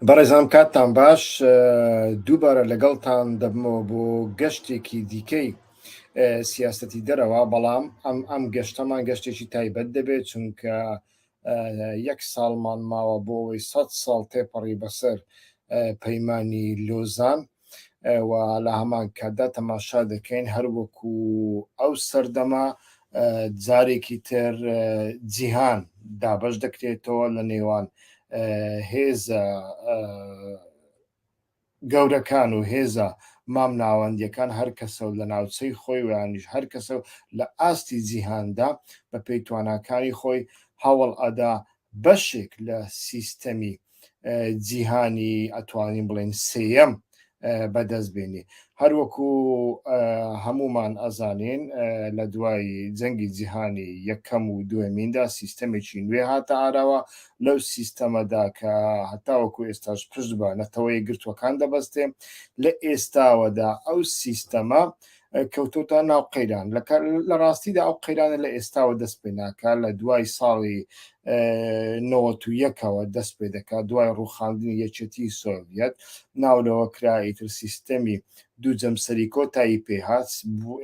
بەڕێزان کاتتان باش دووبارە لەگەڵتان دەبمەوە بۆ گەشتێکی دیکەی سیاسەتی دەرەوە بەڵام ئەم گەشتەمان گەشتێکی تایبەت دەبێت چونکە یەک ساڵمان ماوە بۆ ئەوەی 100 ساڵ تێپەڕی بەسەر پەیمانی لۆزان و لە هەمان کاتدا تەماشا دەکەین هەروەکو ئەو سەردەما جارێکی تر جیهان دابەش دەکرێتەوە لە نێوان هێزە گەورەکان و هێزە مام ناوەندیەکان هەر کەسە و لە ناوچەی خۆی ویانیش هەر کەسە و لە ئاستی جیهاندا بە پێی تواناکانی خۆی هەوڵ ئەدا بەشێک لە سیستەمی جیهانی ئەتوانین بڵێن سێەم بەدەست بێنێ هەروەکو هەمومان ئەزانین لە دوای جەنگی جیهانی یەکەم و دوێمیندا سیستەمێکی نوێ هاتە ئاراوە لەو سیستەمەدا کە هەتاوەکو ئێستاش پشت بە نەتەوەی گرتوەکان دەبەستێ لە ئێستاوەدا ئەو سیستەمە کەوتۆتە ناو قەیران لە ڕاستیدا ئەو قەیرانە لە ئێستاوە دەست پێ ناکات لە دوای ساڵی 91ەوە دەست پێ دەکات دوای ڕووخاندنی یەکێتی سۆڤیەت ناولەوە کرایتر سیستەمی دوو جەمسەری کۆتایی پێهات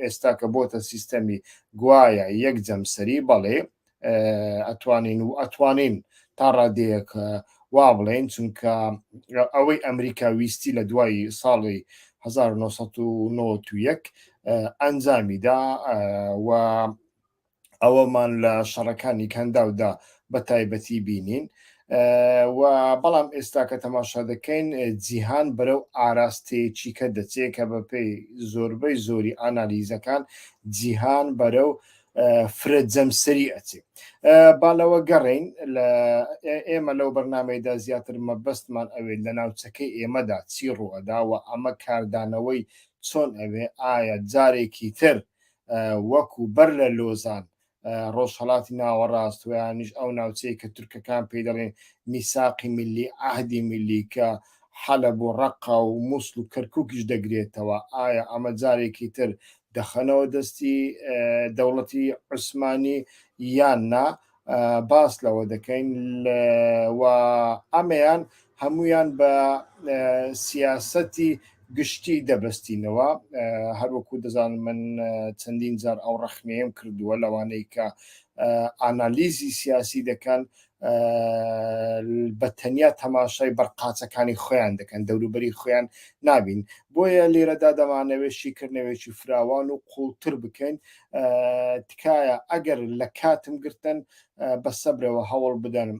ئێستا کە بۆتە سیستەمی گوایە یەک جەمسەری بەڵێ ئەتوانین تا ڕادەیەک وا بڵێن چونکە ئەوەی ئەمریکا ویستی لە دوای ساڵی 1991 ئەنجامیدا و ئەوەمان لە شەڕەکانی کەنداودا بە تایبەتی بینین و بەڵام ئێستا کە تەماشا دەکەین جیهان بەرەو ئاراستەیەکی کە دەچێت کە بە پێی زۆربەی زۆری ئانالیزەکان جیهان بەرەو فرەجەمسەری ئەچێ باڵەوە گەڕین لە ئێمە لەو بەرنامەیەدا زیاتر مەبەستمان ئەوێت لە ناوچەکەی ئێمەدا چی ڕوئەدا و ئەمە کاردانەوەی چۆن ئەوێ ئایا جارێکی تر وەکو بەر لە لۆزان ڕۆژهەڵاتی ناوەڕاست ویانیش ئەو ناوچەیە کە تورکەکان پێی دەڵێن میساقی ملی عهدی ملی کە حەلەب و ڕەقا و مووسڵ و کەرکووکیش دەگرێتەوە ئایا ئەمە جارێکی تر دەخەنەوە دەستی دەوڵەتی عوسمانی یان نا باس لەوە دەکەین و ئەمەیان هەمویان بە سیاسەتی گشتی دەبەستینەوە هەروەکو دەزانم من چەندین جار ئەو ڕەخنەیەم کردووە لەوانەی کە ئانالیزی سیاسی دەکەن بە تەنیا تەماشای بەرقاچەکانی خۆیان دەکەن دەوروبەری خۆیان نابین بۆیە لێرەدا دەمانەوێت شیکردنەوەیکی فراوان و قوڵتر بکەین تکایە ئەگەر لە کاتم گرتن بە سەبرەوە هەوڵ بدەن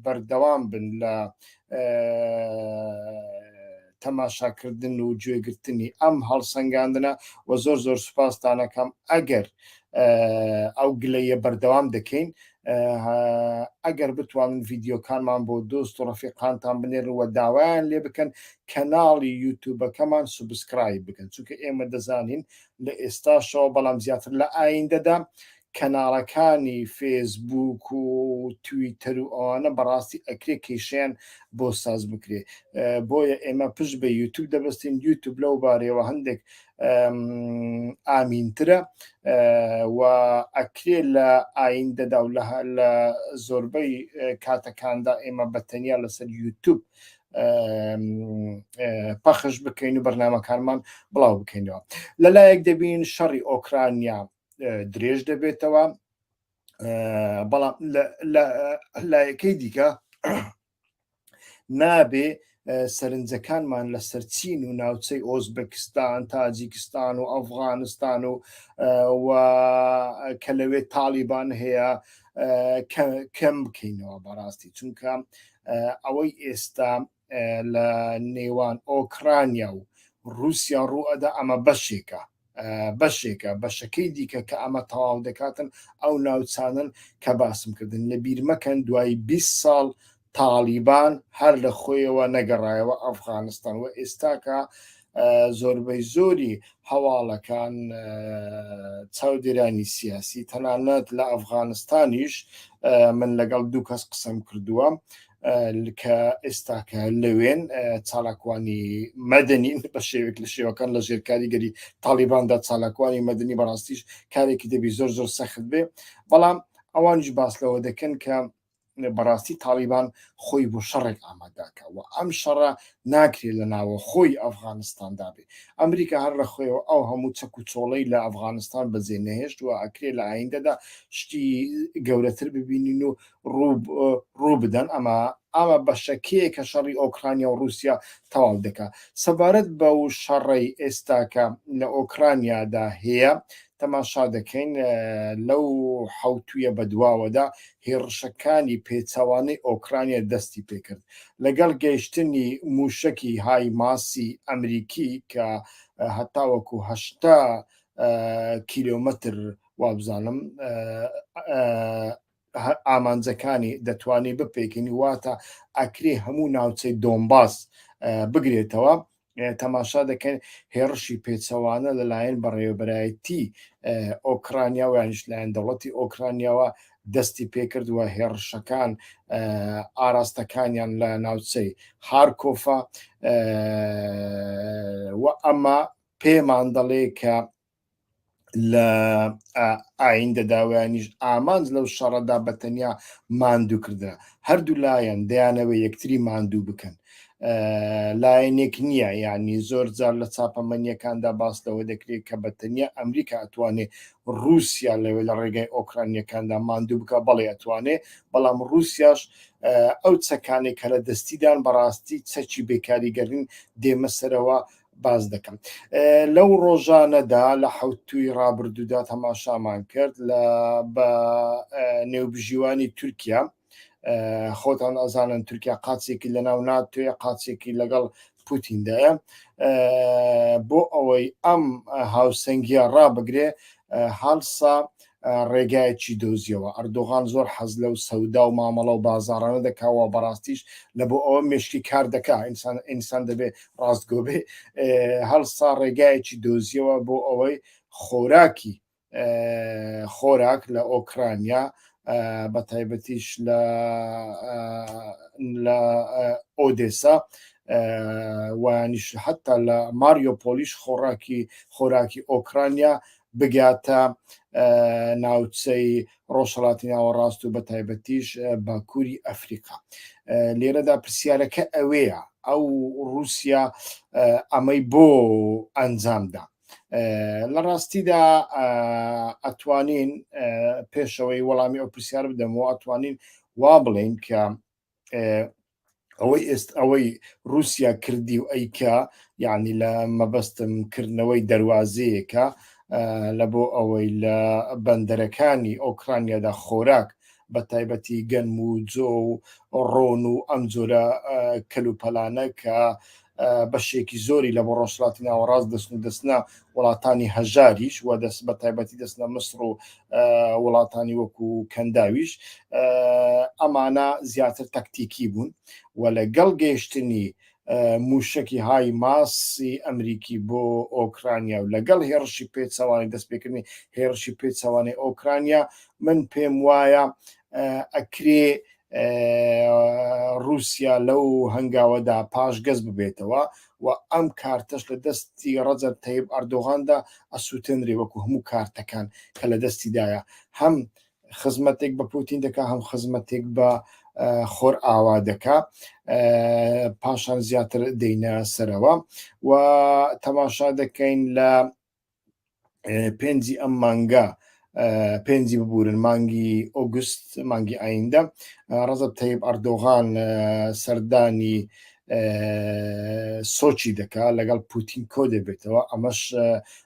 بەردەوام بن لە تەماشاکردن و گوێگرتنی ئەم هەڵسەنگاندنە و زۆر زۆر سوپاسدانەکەم ئەگەر ئەو گلەیە بەردەوام دەکەین ئەگەر بتوانن ڤیددیۆکانمان بۆ دۆست و ڕەفیقانتان بنێرن و داوایان لێ بکەن کەناڵی یوتیوبەکەمان سوبسکرایب بکەن چونکە ئێمە دەزانین لە ئێستاشەوە بەڵام زیاتر لە ئایندەدا کەناڵەکانی فێسبوک و تویتەر و ئەوانە بەڕاستی ئەکرێ کێشیان بۆ ساز بکرێ بۆیە ئێمە پشت بە یوتیوب دەبەستین یوتیوب لەو بارەوە هەندێک ئامینترە و ئەکرێ لە ئایندەدا و لە زۆربەی کاتەکاندا ئێمە بەتەنیا لەسەر یوتیوب پەخش بکەین و بەرنامەکانمان بڵاو بکەینەوە لەلایەک دەبین شەڕی ئۆکرانیا درێژ دەبێتەوە بەڵام لایەکەی دیکە نابێ سەرنجەکانمان لە سەرچین و ناوچەی ئۆزبەکستان تاجیکستان و ئەفغانستان و کە لەوێ تالیبان هەیە کەم بکەینەوە بەڕاستی چونکە ئەوەی ئێستا لە نێوان ئۆکرانیا و رووسیا ڕوئەدا ئەمە بەشێکە بەشەکەی دیکە کە ئەمە تەواو دەکاتن ئەو ناوچانن کە باسم کردن لە بیرمەکەن دوای 20 ساڵ تالیبان هەر لە خۆیەوە نەگەڕایەوە ئەفغانستان و ئێستاکە زۆربەی زۆری هەواڵەکان چاودێرانی سیاسی تەنانەت لە ئەفغانستانیش من لەگەڵ دوو کەس قسەم کردووە کە ئێستاکە لەوێن چالاکوانی مەدەنی بە شێوێک لە شێوەکان لە ژێرکاریگەری تالیباندا چالاکوانی مەدەنی بەڕاستیش کارێکی دەبی زۆر زۆر سەخت بێ بەڵام ئەوانش باس لەوە دەکەن کە بەڕاستی تاالیبان خۆی بۆ شەڕێک ئاماداکە و ئەم شەڕە ناکرێت لە ناوە خۆی ئەفغانستاندا بێ ئەمریکا هەر لە خۆیەوە ئەو هەموو چەک و چۆڵەی لە ئەفغانستان بەجێ نەهێشت و ئەکرێت لە ئایندەدا شتی گەورەتر ببینین و ڕوو بدەن ئەمە بەشەکەیە کە شەڕی ئۆکرانیا و رووسیا تەواو دەکا سەبارەت بە و شەڕی ئێستاکە لە ئۆکرانیادا هەیە تەماشا دەکەین لەو حوتویە بەدواوەدا هێرشەکانی پێچەوانەی ئۆکرانیا دەستی پێکرد لەگەڵ گەیشتنی موشکی های ماسی ئەمریکی کە هەتاوەکو 8 کیلۆمەتر وابزانم ئامانجەکانی دەتوانێت بپێکردنی واتە ئەکرێ هەموو ناوچەی دۆمباس بگرێتەوە تەماشا دەکەن هێرشی پێچەوانە لەلایەن بەڕێوەبەرایەتی ئۆکرانیا و یانیش لایەن دەوڵەتی ئۆکرانیاوە دەستی پێکردووە هێرشەکان ئاراستەکانیان لە ناوچەی هارکۆفا و ئەمە پێمان دەڵێ کە لە ئایندەداوایانیش ئامانج لەو شەڕەدا بەتەنیا ماندوو کردە هەردوو لایەن دەیانەوە یەکتری ماندوو بکەن لایەنێک نییە یعنی زۆر جار لە چاپەمەنیەکاندا باس لەوە دەکرێت کە بەتەنیا ئەمریکا ئەتوانێت رووسیا لەوێ لە ڕێگای ئۆکرانیەکاندا ماندوو بکە بەڵێ ئەتوانێت بەڵام رووسیاش ئەو چەکانی کە لە دەستیدان بەڕاستی چەکی بێکاریگەرین دێمە سەرەوە باز دەکەم لەو ڕۆژانەدا لە حوتوی ڕابردوودا تەماشامان کرد لە بە نێوبژیوانی تورکیا خۆتان ئەزانن تورکیا قاچێکی لە ناو ناتوێ قاچێکی لەگەڵ پوتیندایە بۆ ئەوەی ئەم هاوسەنگیە ڕابگرێ هەڵسا ڕێگایەکی دۆزیەوە ئەردۆغان زۆر حەز لەو سەودا و مامەڵە و بازاڕانە دەکاوە بەڕاستیش لە بۆ ئەوە مشکی کار دەکا ئینسان دەبێ ڕاستگۆ بێ هەڵسا ڕێگایەکی دۆزیەوە بۆ ئەوەی خۆراک لە ئۆکرانیا بە تایبەتیش لە ئۆدێسا وانیش حتا لە ماریۆپۆلیش خۆراکی ئۆکرانیا بگاتە ناوچەی ڕۆژهەڵاتی ناوەڕاست و بە تایبەتیش باکووری ئەفریقا لێرەدا پرسیارەکە ئەوەیە ئەو رووسیا ئەمەی بۆ ئەنجامدا لە ڕاستیدا ئەتوانین پێشەوەی وەڵامی ئەو پرسیار بدەمەوە ئەتوانین وا بڵێن کە ئەوەی رووسیا کردی و ئەیکە یعنی لە مەبەستمکردنەوەی دەواازەیەکە لە بۆ ئەوەی لە بەندەرەکانی ئۆکرانیادا خۆراک بە تایبەتی گەنم و جۆ و ڕۆن و ئەم جۆرە کەلوپەلانە کە بەشێکی زۆری لە بۆ ڕۆژهەڵاتی ناوەڕاست دەستنە وڵاتانی هەژاریش و دەست بە تایبەتی دەستنە مسر و وڵاتانی وەکو کەنداویش ئەمانە زیاتر تەکتیکی بوون و لەگەڵ گەیشتنی موشکی های ماسی ئەمریکی بۆ ئۆکرانیا و لەگەڵ هێرشی پێچەوانی دەستپێکردنی هێرشی پێچەوانی ئۆکرانیا من پێم وایە ئەکرێ رووسیا لەو هەنگاوەدا پاشگەز ببێتەوە و ئەم کارتەش لە دەستی ڕەجەب تەیب ئەردۆغاندا ئەسووتێنرێ وەکو هەموو کارتەکان کە لە دەستیدایە هەم خزمەتێک بە پوتین دەکا هەم خزمەتێک بە خۆر ئاوا دەکا پاشان زیاتر دەینە سەرەوە و تەماشا دەکەین لە پێنجی ئەم مانگە پێنجی ببورن مانگی ئۆگوست مانگی ئایندە ڕەجەب تەیب ئەردۆغان سەردانی سۆچی دەکا لەگەڵ پوتین کۆ دەبێتەوە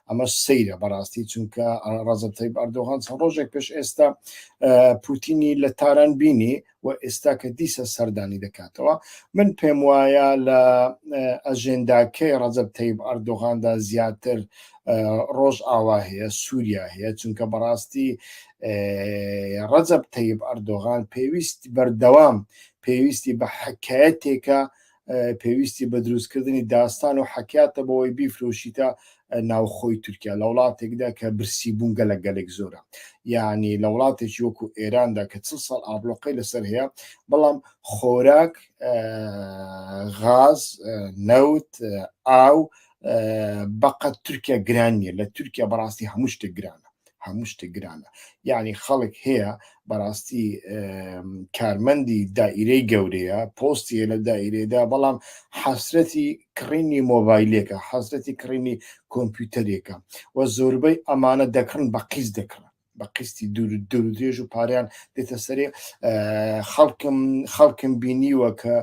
ئەمەش سەیرە بەڕاستی چونکە ڕەجەب تەیب ئەردۆغان چەند ڕۆژێک پێش ئێستا پوتینی لە تاران بینی و ئێستا کە دیسە سەردانی دەکاتەوە من پێم وایە لە ئەژێنداکەی ڕەجەب تەیب ئەردۆغاندا زیاتر ڕۆژ ئاوا هەیە سووریا هەیە چونکە بەڕاستی ڕەجەب تەیب ئەردۆغان پێویستی بەردەوام پێویستی بە حکایەتێکە پێویستی بە دروستکردنی داستان و حکایەتە بۆەوەی بیفرۆشیتە ناوخۆی تورکیا لە وڵاتێکدا کە برسی بوون گەلێک زۆرە یعنی لە وڵاتێکی وەکو ئێراندا کە 40 ساڵ ئابلۆقەی لەسەر هەیە بەڵام خۆراک غاز نەوت ئاو بەقەت تورکیا گران نیە لە تورکیا بەڕاستی هەموو شتێک گرانە هەموو شتێک گرانە یعنی خەڵک هەیە بەڕاستی کارمەندی دائیرەی گەورەیە پۆستی لە دائیرێدا بەڵام حەسرەتی کڕینی مۆبایلێکە حەسرەتی کڕینی کۆمپیوتەرێکە و زۆربەی ئەمانە دەکڕن بە قیس دەکڕن بە قستی دوورودێژ و پاریان دێتە سەرێ خەڵکم بینیوە کە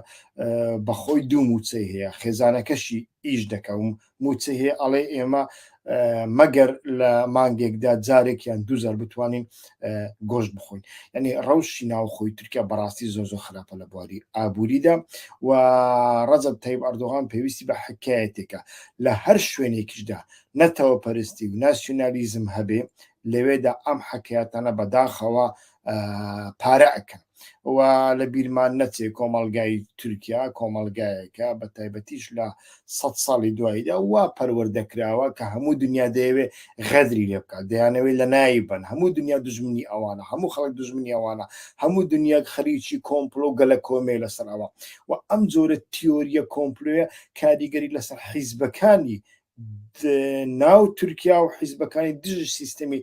بەخۆی دوو موچەی هەیە خێزانەکەشی ئیش دەکەم موچە هەیە ئەڵێ ئێمە مەگەر لە مانگێکدا جارێکیان دووزار بتوانین گۆشت بخۆین ینی ڕەوشی ناوخۆی تورکیا بەڕاستی زۆر زۆر خراپە لە بواری ئابووریدا و ڕەجەب تایب ئەردۆغان پێویستی بە حکایەتێکە لە هەر شوێنێکیشدا نەتەوە پەرستی و ناسیۆنالیزم هەبێ لەوێدا ئەم حکایەتانە بەداخەوە پارە ئەکەن و لە بیرمان نەچێ کۆمەڵگای تورکیا کۆمەڵگایەکە بە تایبەتیش لە 100 ساڵی دواییدا وا پەروەردەکراوە کە هەموو دنیا دەیەوێ غەدری لێ بکات دەیانەوەی لە نایی بن هەموو دنیا دژمنی ئەوانە هەموو خەڵک دژمنی ئەوانە هەموو دنیا خەریکی کۆمپلۆ گەلە کۆمێ لەسەرەوە و ئەم جۆرە تیۆریە کۆمپلۆیە کاریگەری لەسەر حیزبەکانی ناو تورکیا و حیزبەکانی دژ سیستەمی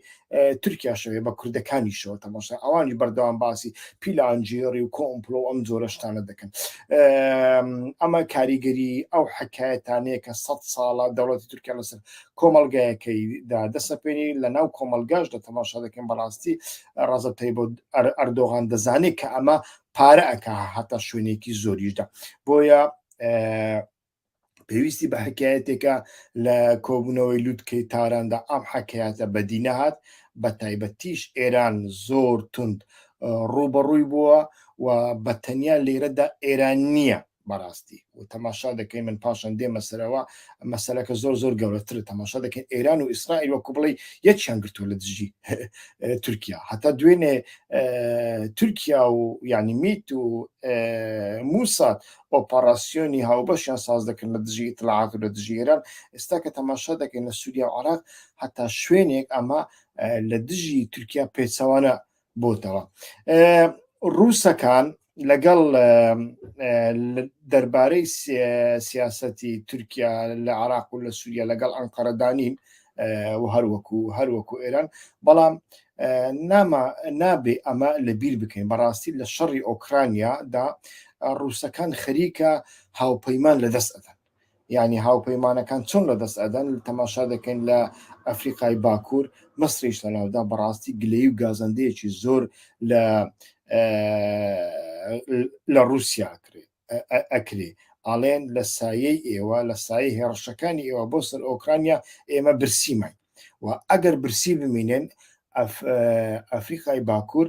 تورکیا شەوێ بە کوردەکانیشەوە تەماشا ئەوانی بەردەوام باسی پیلانجیێڕی و کۆمپلۆ ئەم جۆرە شتانە دەکەن ئەمە کاریگەری ئەو حکایەتانەیە کە 100 ساڵە دەوڵەتی تورکیا لەسەر کۆمەڵگایەکەیدا دەسەپێنی لە ناو کۆمەلگاشدا تەماشا دەکەن بەڕاستی ڕەزە پێی بۆ ئەردۆغان دەزانێت کە ئەمە پارە ئەکا هەتا شوێنێکی زۆریشدا بۆیە پێویستی بە حکایەتێکە لە کۆبوونەوەی لووتکەی تاراندا ئەم حکایەتە بەدی نەهات بە تایبەتیش ئێران زۆر تند ڕوبەڕووی بووە و بە تەنیا لێرەدا ئێران نییە بەڕاستی و تەماشا دەکەین من پاشان دێمە سەرەوە مەسەلەکە زۆر زۆر گەورەتر تەماشا دەکەین ئێران و ئیسرائیل وەکو بڵێ یەکیان گرتووە لە دژی تورکیا هەتا دوێنێ تورکیا و یعنی میت و موساد ئۆپەراسیۆنی هاوبەشیان ساز دەکەن لە دژی ئیتلاعات و لە دژی ئێران ئێستا کە تەماشا دەکەین لە سووریا و عێراق هەتا شوێنێک ئەمە لە دژی تورکیا پێچەوانە بۆتەوە ڕووسەکان لەگەڵ دەربارەی سیاسەتی تورکیا لە عێراق و لە سووریا لەگەڵ ئەنقەرەدانین و هەروەکو ئێران بەڵام نابێ ئەمە لە بیر بکەین بەڕاستی لە شەڕی ئۆکرانیادا ڕووسەکان خەریکە هاوپەیمان لە دەست ئەدەن یعنی هاوپەیمانەکان چۆن لە دەست ئەدەن تەماشا دەکەین لە ئەفریقای باکوور مەسریش لەناودا بەڕاستی گلەی و گازەندەیەکی زۆر لە رووسیا ئەکرێ ئاڵێن لە سایەی ئێوە لە سایە هێڕشەکانی ئێوە بۆ سەر ئۆکرانیا ئێمە برسیمان و ئەگەر برسی بمینێن ئەفریقای باکوور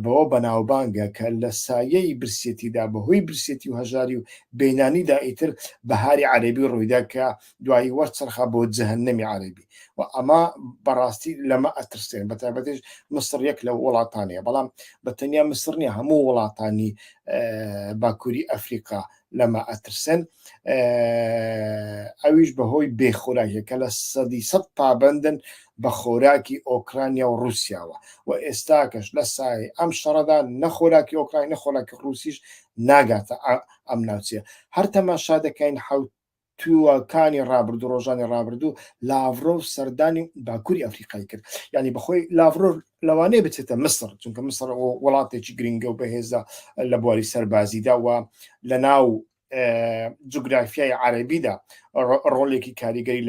بەوە بەناوبانگە کە لە سایەی برسێتیدا بەهۆی برسێتی و هەژاری و بینانیدا ئیتر بەهاری عەرەبی ڕوویدا کە دوایی وەرچەرخە بۆ جەهەنەمی عەرەبی و ئەمە بەڕاستی لەمە ئەترسێن بەتایبەتیش مسر یەک لە وڵاتانەیە بەڵام بەتەنیا مسر نییە هەموو وڵاتانی باکووری ئەفریقا لەمە ئەترسن ئەویش بەهۆی بێخۆراکە کە لە 100% پابندن بە خۆراکی ئۆکرانیا و رووسیاوە و ئێستاکەش لە سای ئەم شەڕەدا نەخۆراکی ئۆکراین نەخۆراکی رووسیش ناگاتە ئەم ناوچەیە هەر تەماشا دەکەین تووەکانی ڕابردوو ڕۆژانی ڕابردوو لاڤرۆڤ سەردانی باکووری ئەفریقای کرد یعنی بەخۆی لاڤرۆڤ لەوانەیە بچێتە مسر چونکە مسر وڵاتێکی گرنگە و بەهێزە لە بواری سەربازیدا و لە ناو جوگرافیای عەرەبیدا ڕۆڵێکی کاریگەری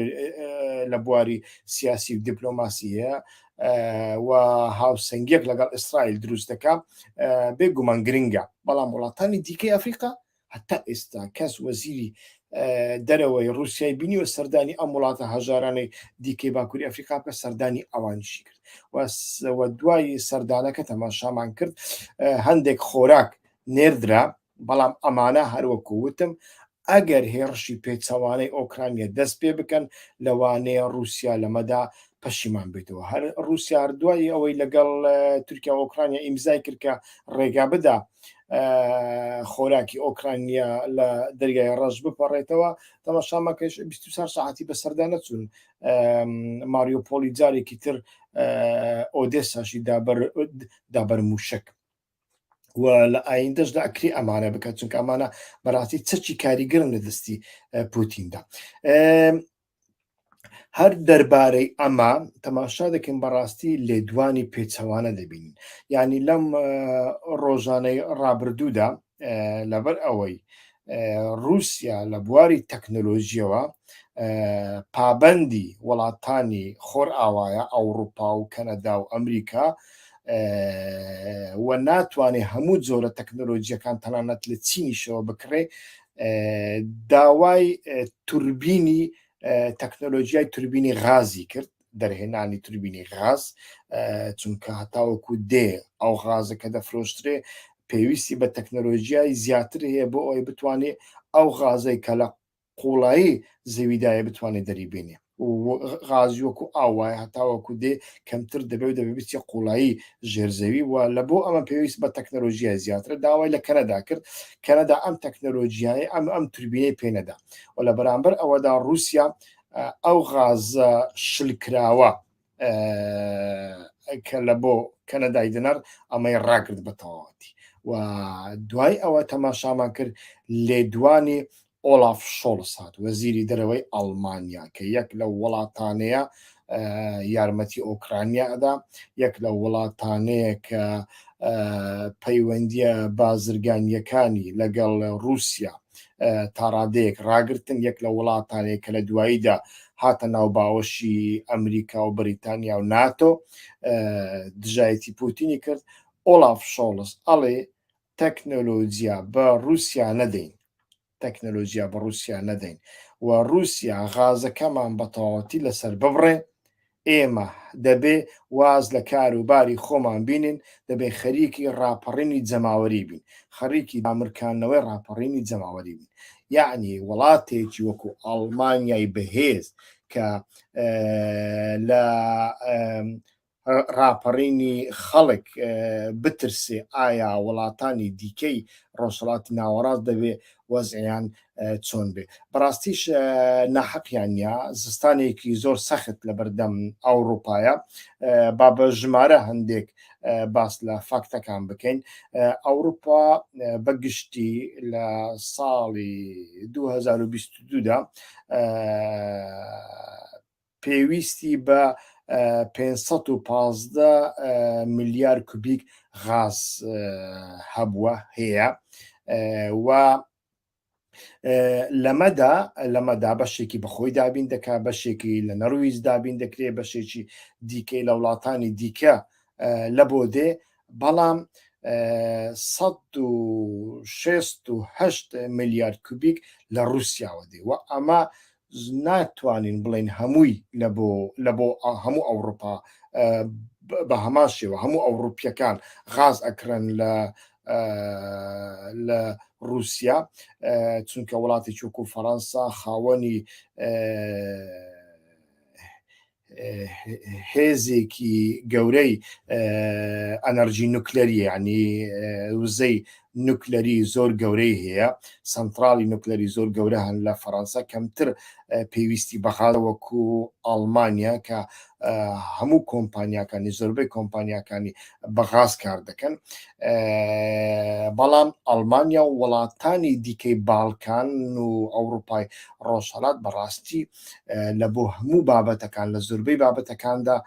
لە بواری سیاسی و دیپلۆماسی هەیە و هاوسەنگیەک لەگەڵ ئیسرائیل دروست دەکا بێگومان گرنگە بەڵام وڵاتانی دیکەی ئەفریقا هەتا ئێستا کەس وەزیری دەرەوەی رووسیای بینی و سەردانی ئەم وڵاتە هەژارانەی دیکەی باکووری ئەفریقا بە سەردانی ئەوانیشی کرد و دوای سەردانەکە تەماشامان کرد هەندێک خۆراک نێردرا بەڵام ئەمانە هەروەکو وتم ئەگەر هێرشی پێچەوانەی ئۆکرانیا دەست پێ بکەن لەوانەیە رووسیا لەمەدا پەشیمان بێتەوە هەر رووسیا هەردوای ئەوەی لەگەڵ تورکیا و ئۆکرانیا ئیمزای کرد کە ڕێگا بدا خۆراکی ئۆکرانیا لە دەریای ڕەش بپەڕێتەوە تەماشامەکەش 24 ساعتی بە سەردا نەچوون ماریۆپۆلی جارێکی تر ئۆدێساشی دابەر موشک و لە ئایندەشدا ئەکری ئەمانە بکات چونکە ئەمانە بەڕاستی چەکی کاریگەرن لە دەستی پوتیندا هەر دەربارەی ئەمە تەماشا دەکەین بەڕاستی لێدوانی پێچەوانە دەبین ینی لەم ڕۆژانەی ڕابردوودا لەبەر ئەوەی رووسیا لە بواری تەکنۆلۆژیەوە پابەندی وڵاتانی خۆر ئاوایە ئەوروپا و کەنەدا و ئەمریکا و ناتوانێت هەموو جۆرە تەکنۆلۆژیەکان تەنانەت لە چینیشەوە بکڕێ داوای توربینی تەکنۆلۆژیای توربینی غازی کرد دەرهێنانی توربینی غاز چونکە هەتاوەکو دێ ئەو غازە کە دەفرۆشترێ پێویستی بە تەکنۆلۆژیای زیاتر هەیە بۆ ئەوی بتوانێت ئەو غازەی کە لە قوڵایی زەویدایە بتوانێت دەریبێنێ غازی وەکو ئاوایە هەتاوەکو دێ کەمتر دەبێت و دەبێتی قوڵایی ژێرزەوی و لە بۆ ئەمە پێویست بە تەکنۆلۆژیای زیاتر داوای لە کەنەدا کرد کەنەدا ئەم تەکنۆلۆژیای ئەم توربینەی پێنەدا و لە بەرامبەر ئەوەدا رووسیا ئەو غازە شلکراوە کە لە بۆ کەنەدای دنەر ئەمەی ڕاگرت بە تەواوەتی و دوای ئەوە تەماشامان کرد لێدوانی ئۆلاف شۆڵس هات وەزیری دەرەوەی ئەڵمانیا کە یەک لە وڵاتانەیە یارمەتی ئۆکرانیا ئەدا یەک لە وڵاتانەیە کە پەیوەندیە بازرگانیەکانی لەگەڵ رووسیا تاڕادەیەک ڕاگرتن یەک لە وڵاتانەیە کە لە دواییدا هاتە ناو باوەشی ئەمریکا و بریتانیا و ناتۆ دژایەتی پوتینی کرد ئۆلاف شۆڵس ئەڵێ تەکنۆلۆجیا بە رووسیا نەدەین تەکنۆلۆژیا بە رووسیا نەدەین و رووسیا غازەکەمان بە تەواوەتی لەسەر ببڕێ ئێمە دەبێ واز لە کاروباری خۆمان بینین دەبێ خەریکی ڕاپەڕینی جەماوەری بین خەریکی دامرکانەوەی ڕاپەڕینی جەماوەری بین یعنی وڵاتێکی وەکو ئەڵمانیای بەهێز کە لە ڕاپەڕینی خەڵک بترسێ ئایا وڵاتانی دیکەی ڕۆژهەڵاتی ناوەڕاست دەبێ وەزعیان چۆن بێ بەڕاستیش ناحەقیانیا زستانێکی زۆر سەخت لە بەردەم ئەوروپایە با بە ژمارە هەندێک باس لە فاکتەکان بکەین ئەوروپا بەگشتی لە ساڵی 2022دا پێویستی بە 515 میلیارد کوبیک غاز هەبووە هەیە و لەمەدا بەشێکی بەخۆی دابین دەکا بەشێکی لە نەرویز دابین دەکرێت بەشێکی دیکەی لە وڵاتانی دیکە لە بۆ دێ بەڵام 168 میلیارد کوبیک لە رووسیاوە دێ و ئەمە ناتوانین بڵین هەمووی لە بۆ هەموو ئەوروپا بە هەمان شێوە هەموو ئەوروپیەکان غاز ئەکرن لە رووسیا چونکە وڵاتی چووکو فەڕەنسا خاوەنی هێزێکی گەورەی ئەنەرژی نوکلەری ینی وزەی نوکلەری زۆر گەورەی هەیە سنترالی نوکلەری زۆر گەورە هەن لە فەڕەنسا کەمتر پێویستی بەغاڵەوەکو ئەڵمانیا کە هەموو کۆمپانیاکانی زۆربەی کۆمپانیاکانی بەغاز کار دەکەن بەڵام ئەڵمانیا و وڵاتانی دیکەی باڵکان و ئەوروپای ڕۆژهەڵات بەڕاستی لە بۆ هەموو بابەتەکان لە زۆربەی بابەتەکاندا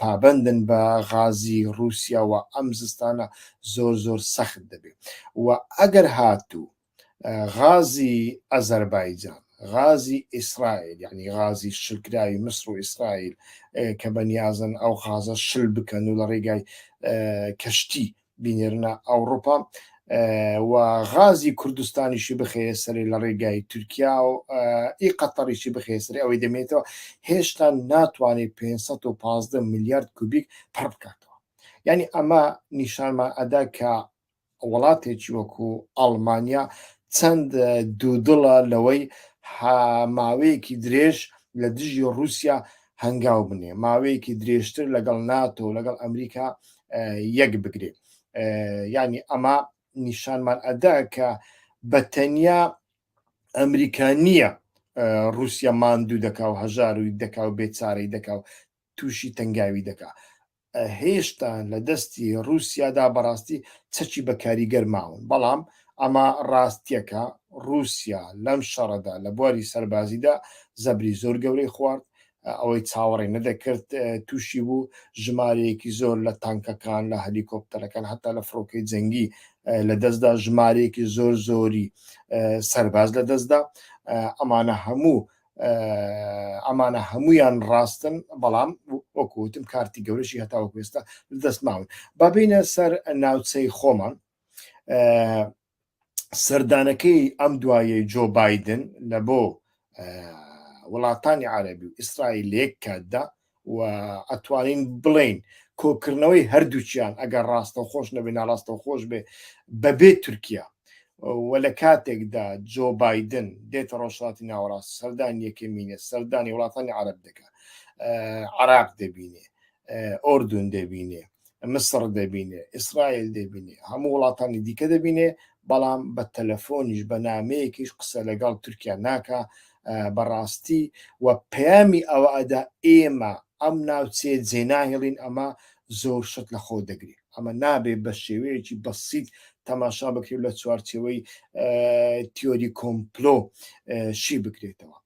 پابندن بە غازی رووسیا و ئەم زستانە زۆر زۆر سەخت دەبێت و ئەگەر هاتوو غازی ئەزەربایجان غازی ئیسرائیل یعنی غازی شلکراوی مصر و ئیسرائیل کە بەنیازن ئەو غازە شل بکەن و لە ڕێگای کەشتی بینێرنە ئەوروپا و غازی کوردستانیشی بخەیە سەری لە ڕێگای تورکیا و ئی قەتەریشی بخەیە سەری ئەوەی دەمێتەوە هێشتا ناتوانێت 515 میلیارد کوبیک پڕ بکاتەوە یعنی ئەمە نیشانمان ئەدا کە وڵاتێکی وەکو ئەڵمانیا چەند دوودڵە لەوەی ماوەیەکی درێژ لە دژی رووسیا هەنگاو بنێ ماوەیەکی درێژتر لەگەڵ ناتۆ لەگەڵ ئەمریکا یەک بگرێت ینی ئەمە نیشانمان ئەدا کە بەتەنیا ئەمریکا نییە رووسیا ماندوو دەکا و هەژاروی دەکا و بێچارەی دەکا و تووشی تەنگاوی دەکا هێشتا لە دەستی رووسیادا بەڕاستی چەکی بە کاریگەر ماون بەڵام ئەمە ڕاستیەکە رووسیا لەم شەڕەدا لە بواری سەربازیدا زەبری زۆر گەورەی خوارد ئەوەی چاوەڕێ نەدەکرد تووشی بوو ژمارەیەکی زۆر لە تانکەکان لە هەلیکۆپتەرەکان حتا لە فڕۆکەی جەنگی لە دەستدا ژمارەیەکی زۆر زۆری سەرباز لە دەستدا ئەمانە هەمویان ڕاستن بەڵام وەکوتم کارتی گەورەشی هەتا وەکوێستا دەست ماون بابینە سەر ناوچەی خۆمان سەردانەکەی ئەم دوایە جۆ بایدن لە بۆ وڵاتانی عەرەبی و ئیسرائیل لە یەک کاتدا و ئەتوانین بڵێین کۆکردنەوەی هەردووچیان ئەگەر ڕاستەوخۆش نەبێ ناڕاستەوخۆش بێ بەبێ تورکیا و لە کاتێکدا جۆ بایدن دێتە ڕۆژهەڵاتی ناوەڕاست سەردانی یەکەمینە سەردانی وڵاتانی عەرەب دەکات عێراق دەبینێ ئۆردون دەبینێ مصر دەبینێ ئیسرائیل دەبینێ هەموو وڵاتانی دیکە دەبینێ بەڵام بە تەلەفۆنیش بە نامەیەکیش قسە لەگەڵ تورکیا ناکە بەڕاستی و پەیامی ئەوە ئەدا ئێمە ئەم ناوچێ جێناهێڵین ئەمە زۆر شت لە خۆ دەگری ئەمە نابێ بە شێوەیەکی بەسیط تەماشا بکرێت لە چوارچێوەی تیۆری کۆمپلۆ شی بکرێتەوە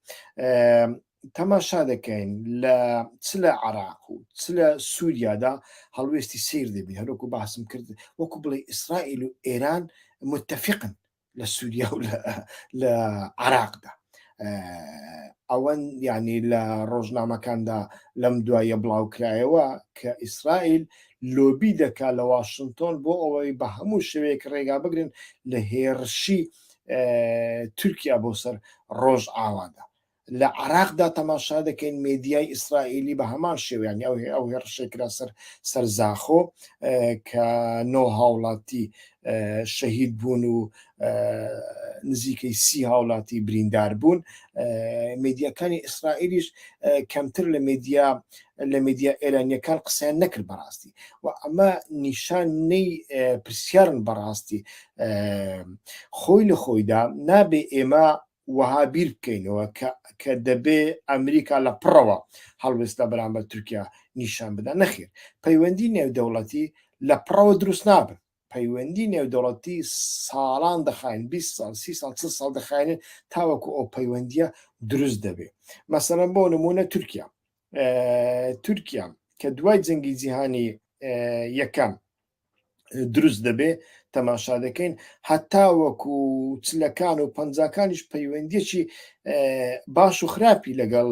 تەماشا دەکەین چ لە عێراق و چ لە سووریادا هەڵوێستی سیر دەبین هەروەکو باسم کرد وەکو بڵێ ئیسرائیل و ئێران متتەفقن لە سووریا و لە عێراقدا ئەوەن یعنی لە ڕۆژنامەکاندا لەم دوایە بڵاوکرایەوە کە ئیسرائیل لۆبی دەکا لە واشنگتۆن بۆ ئەوەی بە هەموو شوەیەک ڕێگا بگرن لە هێرشی تورکیا بۆ سەر ڕۆژ ئاوادا لە عێراقدا تەماشا دەکەین مێدیای ئیسرائیلی بە هەمان شێویانی ئەو هێرشێکرا سەر زاخۆ کە 9 هاوڵاتی شەهید بوون و نزیکەی 30 هاوڵاتی بریندار بوون مێدیاکانی ئیسرائیلیش کەمتر لە مێدیا ئێرانیەکان قسەیان نەکرد بەڕاستی و ئەمە نیشانەی پرسیارن بەڕاستی خۆی لە خۆیدا نابێ ئێمە وەها بیر بکەینەوە کە دەبێ ئەمریکا لە پڕەوە هەڵوێستا بەرامبەر تورکیا نیشان بدا نەخێر پەیوەندی نێودەوڵەتی لە پڕەوە دروست نابن پەیوەندی نێودەوڵەتی ساڵان دەخاین 20 ساڵ 30 ساڵ 40 ساڵ دەخاینن تاوەکو ئەو پەیوەندیە دروست دەبێ مەسەڵەن بۆ نمونە تورکیا کە دوای جەنگی جیهانی یەکەم دروست دەبێ تەماشا دەکەین هەتا وەکو چلەکان و پەنجاکانیش پەیوەندیەکی باش و خراپی لەگەڵ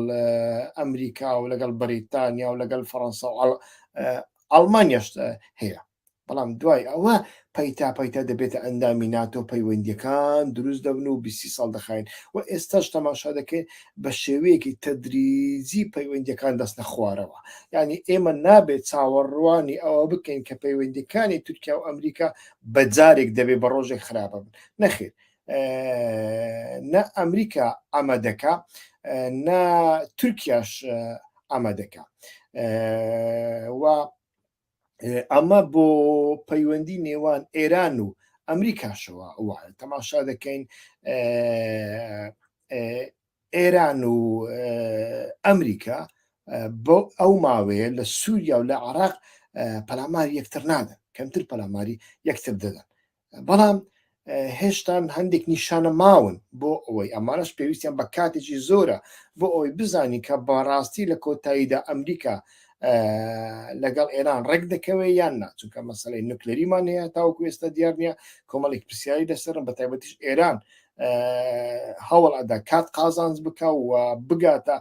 ئەمریکا و لەگەڵ بەریتانیا و لەگەڵ فەڕەنسا و ئەڵمانیاش هەیە بەڵام دوای ئەوە پەیتا دەبێتە ئەندامی ناتۆ پەیوەندیەکان دروست دەبن و 20 ساڵ دەخاین و ئێستاش تەماشا دەکەین بە شێوەیەکی تەدریجی پەیوەندیەکان دەستنە خوارەوە یعنی ئێمە نابێت چاوەڕوانی ئەوە بکەین کە پەیوەندیەکانی تورکیا و ئەمریکا بەجارێک دەبێت بە ڕۆژێک خراپە بن نەخێر نە ئەمریکا ئەمە دەکا نە تورکیاش ئەمە دەکا و ئەمە بۆ پەیوەندی نێوان ئێران و ئەمریکاشەوە وایە تەماشا دەکەین ئێران و ئەمریکا بۆ ئەو ماوەیە لە سووریا و لە عێراق پەلاماری یەکتر نادەن کەمتر پەلاماری یەکتر دەدەن بەڵام هێشتان هەندێک نیشانە ماون بۆ ئەوەی ئەمانەش پێویستیان بە کاتێکی زۆرە بۆ ئەوەی بزانی کە بەڕاستی لە کۆتاییدا ئەمریکا لەگەڵ ئێران ڕێک دەکەوێ یان نا چونکە مەسەلەی نوکلەریمان هەیە تاوەکو ئێستا دیار نییە کۆمەڵێک پرسیاری لەسەرن بە تایبەتیش ئێران هەوڵ ئەدا کات قازانج بکە و بگاتە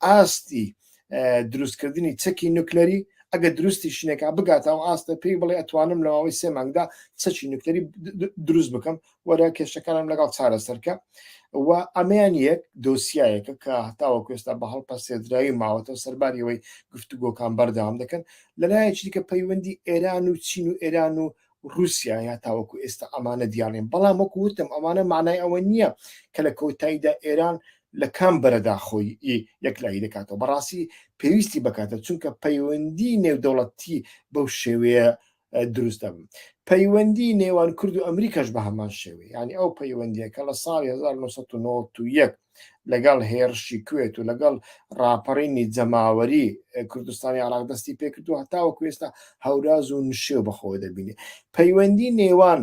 ئاستی دروستکردنی چەکی نوکلەری ئەگە درستی شنێکا بگاتە و ئاستە پێی بڵێ ئەتوانم لە ماوەی 3 مانگدا چەکی نوکلەری دروست بکەم وەرە کێشەکانم لەگەڵ چارەسەرکە و ئەمەیان یەک دۆسیایەکە کە هەتاوەکو ئێستا بە هەڵپەسێدرایی ماوەتەوە سەرباریەوەی گفتوگۆکان بەردەوام دەکەن لەلایەکی دیکە پەیوەندی ئێران و چین و ئێران و رووسیا یا تاوەکو ئێستا ئەمانە دیارێن بەڵام وەکو وتم ئەمانە معنای ئەوە نییە کە لە کۆتاییدا ئێران لە کام بەرەدا خۆی یەکلایی دەکاتەوە بەڕاستی پێویستی بکاتە چونکە پەیوەندی نێودەوڵەتی بەو شێوەیە دروست دەبن پەیوەندی نێوان کورد و ئەمریکاش بە هەمان شێوێ ینی ئەو پەیوەندیەکە لە ساڵی 1991 لەگەڵ هێرشی کوێت و لەگەڵ ڕاپەڕینی جەماوەری کوردستانی عێراق دەستی پێکردو هەتاوەکو ئێستا هەوراز و نشێو بەخۆ دەبینێ پەیوەندی نێوان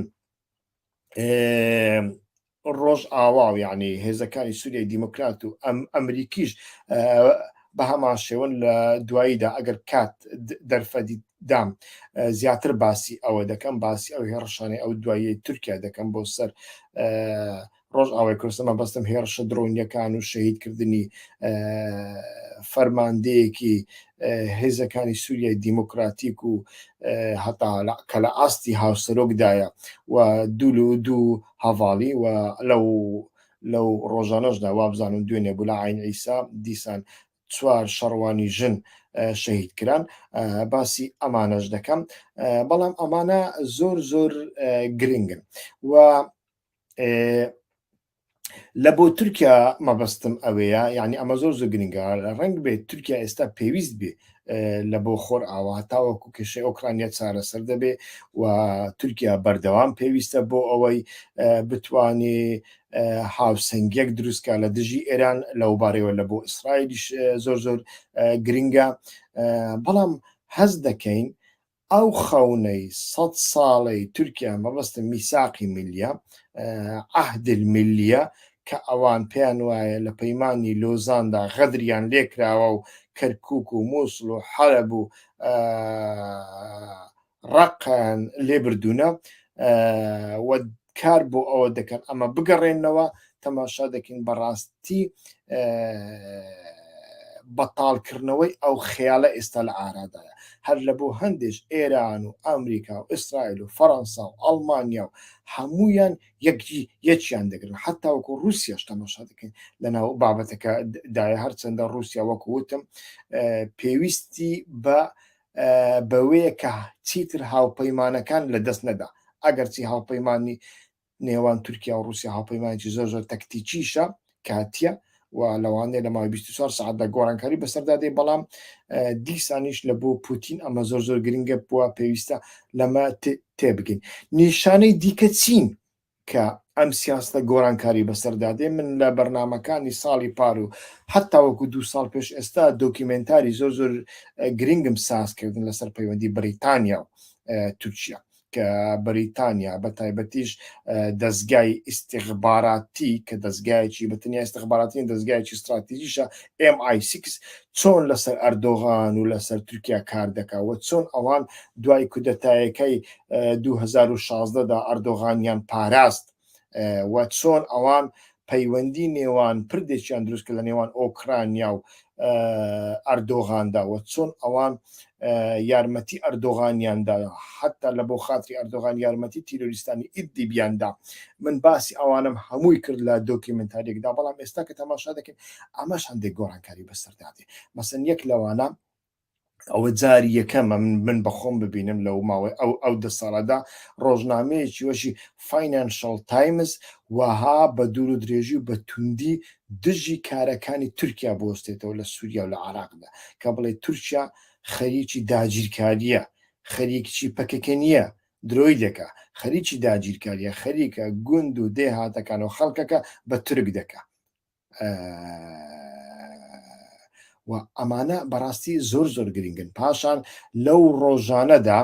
ڕۆژ ئاواو یعنی هێزەکانی سووریای دیموکرات و ئەمریکیش بە هەمان شێوەن لە دواییدا ئەگەر کات دەرفەدی دام زیاتر باسی ئەوە دەکەم باسی ئەو هێڕشانەی ئەو دوایی تورکیا دەکەم بۆ سەر ڕۆژ ئاوای کوردستان بەستم هێرشە درۆنیەکان و شەهیدکردنی فەرماندەیەکی هێزەکانی سووریای دیموکراتیک و هەتا کە لە ئاستی هاوسەرۆکدایە و دوو هەڤاڵی و لەو ڕۆژانەشدا وابزانم دوێنێ بوو لە عین ئیسا دیسان 4 شەڕوانی ژن شەهید کران باسی ئەمانەش دەکەم بەڵام ئەمانە زۆر گرنگن و لە بۆ تورکیا مەبەستم ئەوەیە یعنی ئەمە زۆر گرنگە ڕەنگ بێت تورکیا ئێستا پێویست بێ لە بۆ خۆر ئاوا تاوەکو کێشەی ئۆکرانیا چارەسەر دەبێ و تورکیا بەردەوام پێویستە بۆ ئەوەی بتوانێ هاوسەنگیەک دروستکە لە دژی ئێران لەوبارەوە لە بۆ ئیسرائیلیش زۆر گرنگە بەڵام هەز دەکەین ئەو خەونەی 100 ساڵەی تورکیا مەبەستە میساقی ملیە عهد الملیە کە ئەوان پێیان وایە لە پەیمانی لۆزاندا غەدریان لێکراوە و کەرکووک و مووسڵ و حەلەب و ڕەقیان لێبردوونە و کار بۆ ئەوە دەکەن ئەمە بگەڕێنەوە تەماشا دەکەین بەڕاستی بەتاڵکردنەوەی ئەو خەیاڵە ئێستا لە ئارادایە هەر لە بۆ هەندێش ئێران و ئەمریکا و ئیسرائیل و فەڕەنسا و ئەڵمانیا و هەمویان یەکیان دەگرن حتا وەکو رووسیاش تەماشا دەکەین لەناو بابەتەکە دایە هەرچەندە رووسیا وەکووتم پێویستی بەوەیە کە چیتر هاوپەیمانەکان لە دەست نەدا ئەگەرچی هاوپەیمانی نێوان تورکیا و رووسیا هاوپەیمانێکی زۆر تەکتیکیشە کاتیە و لەوانەیە لە ماوەی 24 ساعتدا گۆڕانکاری بەسەردا دێ بەڵام دیسانیش لە بۆ پوتین ئەمە زۆر گرنگە بووە پێویستە لەمە تێبگەین نیشانەی دیکە چین کە ئەم سیاستە گۆڕانکاری بەسەردادێ من لە بەرنامەکانی ساڵی پار و حتا وەکو 2 ساڵ پێش ئێستا دۆکیمنتاری زۆر گرنگم سازکردن لەسەر پەیوەندی بریتانیا و تورکیا کە بریتانیا بە تایبەتیش دەستگای ئیستیخباراتی کە دەستگایکی بەتەنیا ئیستیخباراتی دەستگایکی استراتیژیشە MI6 چۆن لەسەر ئەردۆغان و لەسەر تورکیا کار دەکەوە چۆن ئەوان دوای کودەتایەکەی 2016دا ئەردۆغانیان پاراست و چۆن ئەوان پەیوەندی نێوان پردێکیان دروستکە لە نێوان ئۆکرانیا و ئەردۆغاندا و چۆن ئەوان یارمەتی ئەردۆغانیاندا حتا لە بۆ خاتری ئەردۆغان یارمەتی تیرۆریستانی ئیدلیبیاندا من باسی ئەوانم هەمووی کرد لە دۆکیمنتاریێکدا بەڵام ئێستا کە تەماشا دەکەین ئەمەش هەندێک گۆڕانکاری بەسەردادێ مەسەن یەک لەوانە ئەوە جاری یەکەمە من بەخۆم ببینم لەو ماوەی ئەو 10 ساڵەدا ڕۆژنامەیەکی وەشی فاینانشەڵ تایمز وەها بە دوور و درێژی و بە توندی دژی کارەکانی تورکیا بۆستێتەوە لە سووریا و لە عێراقدا کە بڵێ تورکیا خەریکی داگیرکاریە خەریکی پەکەکە نییە درۆی دەکە خەریکی داگیرکاریە خەریکە گوند و دێهاتەکان و خەڵکەکە بە تورک دەکە و ئەمانە بەڕاستی زۆر گرنگن پاشان لەو ڕۆژانەدا